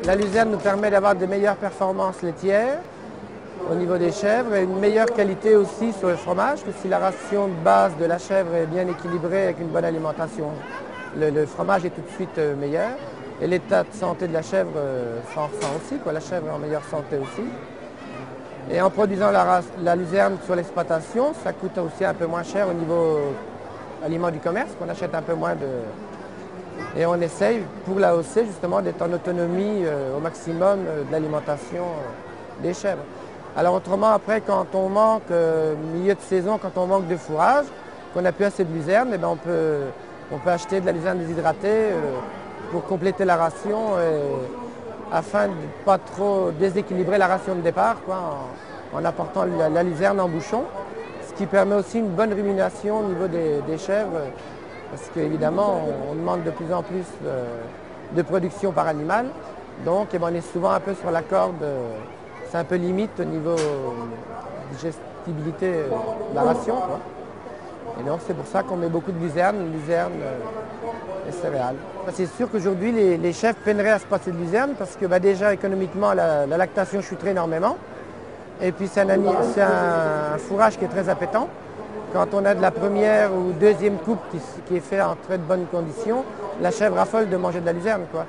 La luzerne nous permet d'avoir de meilleures performances laitières au niveau des chèvres et une meilleure qualité aussi sur le fromage, que si la ration de base de la chèvre est bien équilibrée avec une bonne alimentation, le fromage est tout de suite meilleur. Et l'état de santé de la chèvre s'en ressent aussi, quoi. La chèvre est en meilleure santé aussi. Et en produisant la luzerne sur l'exploitation, ça coûte aussi un peu moins cher au niveau aliment du commerce, qu'on achète un peu moins de... Et on essaye, pour la l'AOC, justement, d'être en autonomie au maximum de l'alimentation des chèvres. Alors autrement, après, quand on manque, milieu de saison, quand on manque de fourrage, qu'on n'a plus assez de luzerne, eh bien, on peut acheter de la luzerne déshydratée pour compléter la ration afin de ne pas trop déséquilibrer la ration de départ, quoi, en apportant la luzerne en bouchon, ce qui permet aussi une bonne rumination au niveau des chèvres, parce qu'évidemment, on demande de plus en plus de production par animal, donc on est souvent un peu sur la corde, c'est un peu limite au niveau digestibilité de la ration, quoi. Et donc c'est pour ça qu'on met beaucoup de luzerne et céréales. C'est sûr qu'aujourd'hui les chèvres peineraient à se passer de luzerne parce que déjà économiquement la lactation chuterait énormément. Et puis c'est un fourrage qui est très appétant. Quand on a de la première ou deuxième coupe qui est fait en très de bonnes conditions, la chèvre affole de manger de la luzerne, quoi.